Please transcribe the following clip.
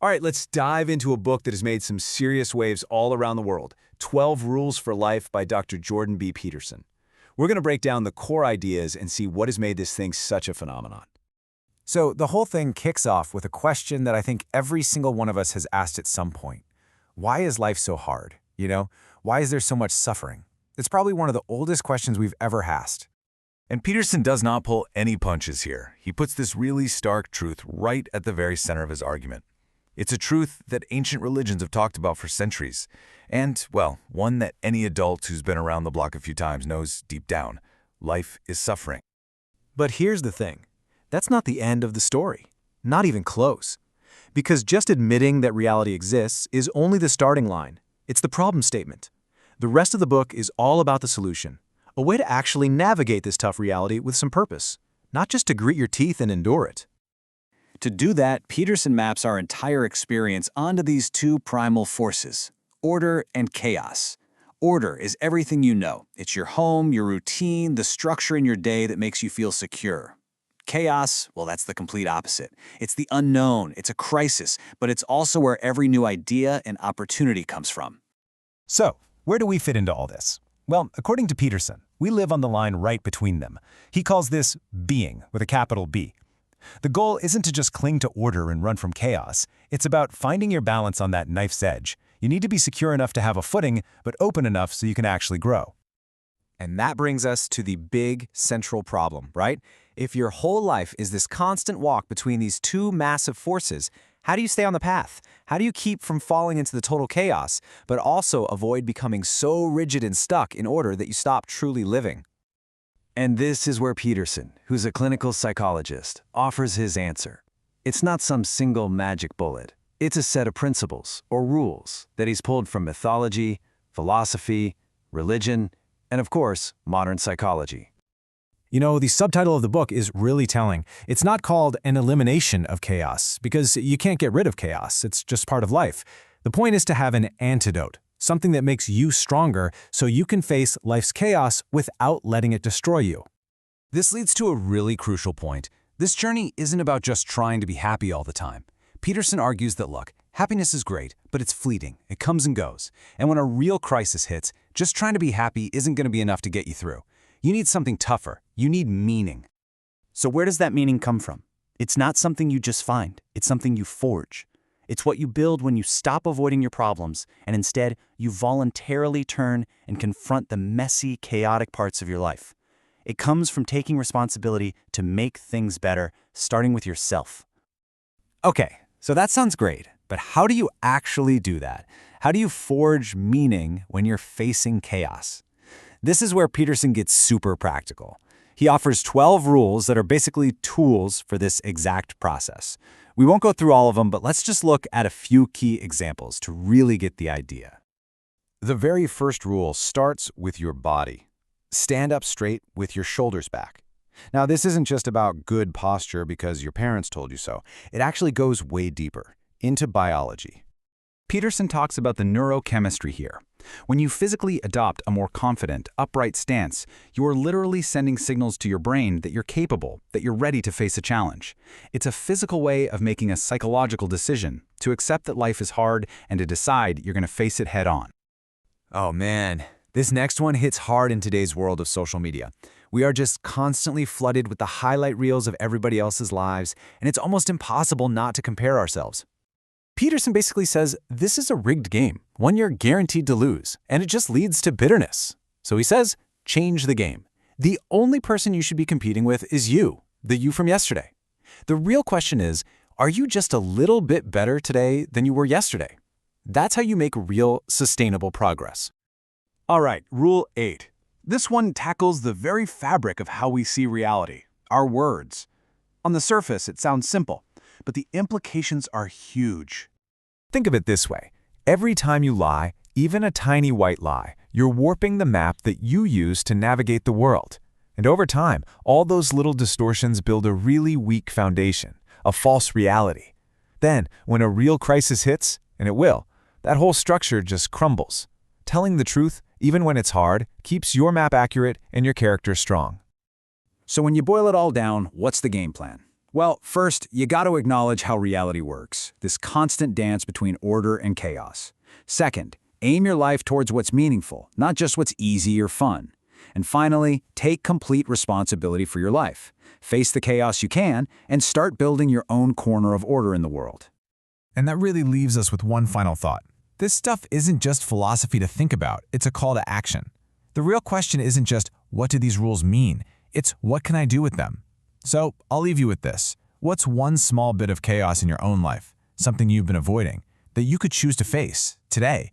All right, let's dive into a book that has made some serious waves all around the world, 12 Rules for Life by Dr. Jordan B. Peterson. We're going to break down the core ideas and see what has made this thing such a phenomenon. So the whole thing kicks off with a question that I think every single one of us has asked at some point. Why is life so hard? Why is there so much suffering? It's probably one of the oldest questions we've ever asked. And Peterson does not pull any punches here. He puts this really stark truth right at the very center of his argument. It's a truth that ancient religions have talked about for centuries, and, well, one that any adult who's been around the block a few times knows deep down. Life is suffering. But here's the thing. That's not the end of the story. Not even close. Because just admitting that reality exists is only the starting line. It's the problem statement. The rest of the book is all about the solution, a way to actually navigate this tough reality with some purpose, not just to grit your teeth and endure it. To do that, Peterson maps our entire experience onto these two primal forces, order and chaos. Order is everything you know. It's your home, your routine, the structure in your day that makes you feel secure. Chaos, well, that's the complete opposite. It's the unknown, it's a crisis, but it's also where every new idea and opportunity comes from. So, where do we fit into all this? Well, according to Peterson, we live on the line right between them. He calls this being, with a capital B. The goal isn't to just cling to order and run from chaos. It's about finding your balance on that knife's edge. You need to be secure enough to have a footing, but open enough so you can actually grow. And that brings us to the big central problem, right? If your whole life is this constant walk between these two massive forces, how do you stay on the path? How do you keep from falling into the total chaos, but also avoid becoming so rigid and stuck in order that you stop truly living? And this is where Peterson, who's a clinical psychologist, offers his answer. It's not some single magic bullet. It's a set of principles, or rules, that he's pulled from mythology, philosophy, religion, and of course, modern psychology. The subtitle of the book is really telling. It's not called an elimination of chaos, because you can't get rid of chaos. It's just part of life. The point is to have an antidote, something that makes you stronger so you can face life's chaos without letting it destroy you. This leads to a really crucial point. This journey isn't about just trying to be happy all the time. Peterson argues that, look, happiness is great, but it's fleeting. It comes and goes. And when a real crisis hits, just trying to be happy isn't going to be enough to get you through. You need something tougher. You need meaning. So where does that meaning come from? It's not something you just find. It's something you forge. It's what you build when you stop avoiding your problems and instead you voluntarily turn and confront the messy, chaotic parts of your life. It comes from taking responsibility to make things better, starting with yourself. Okay, so that sounds great, but how do you actually do that? How do you forge meaning when you're facing chaos? This is where Peterson gets super practical. He offers 12 rules that are basically tools for this exact process. We won't go through all of them, but let's just look at a few key examples to really get the idea. The very first rule starts with your body. Stand up straight with your shoulders back. Now, this isn't just about good posture because your parents told you so. It actually goes way deeper, into biology. Peterson talks about the neurochemistry here. When you physically adopt a more confident, upright stance, you are literally sending signals to your brain that you're capable, that you're ready to face a challenge. It's a physical way of making a psychological decision, to accept that life is hard and to decide you're going to face it head on. Oh man, this next one hits hard in today's world of social media. We are just constantly flooded with the highlight reels of everybody else's lives, and it's almost impossible not to compare ourselves. Peterson basically says this is a rigged game, one you're guaranteed to lose, and it just leads to bitterness. So he says, change the game. The only person you should be competing with is you, the you from yesterday. The real question is, are you just a little bit better today than you were yesterday? That's how you make real, sustainable progress. All right, Rule 8. This one tackles the very fabric of how we see reality, our words. On the surface, it sounds simple, but the implications are huge. Think of it this way. Every time you lie, even a tiny white lie, you're warping the map that you use to navigate the world. And over time, all those little distortions build a really weak foundation, a false reality. Then, when a real crisis hits, and it will, that whole structure just crumbles. Telling the truth, even when it's hard, keeps your map accurate and your character strong. So when you boil it all down, what's the game plan? Well, first, you got to acknowledge how reality works, this constant dance between order and chaos. Second, aim your life towards what's meaningful, not just what's easy or fun. And finally, take complete responsibility for your life. Face the chaos you can, and start building your own corner of order in the world. And that really leaves us with one final thought. This stuff isn't just philosophy to think about, it's a call to action. The real question isn't just, what do these rules mean? It's, what can I do with them? So, I'll leave you with this. What's one small bit of chaos in your own life, something you've been avoiding, that you could choose to face, today?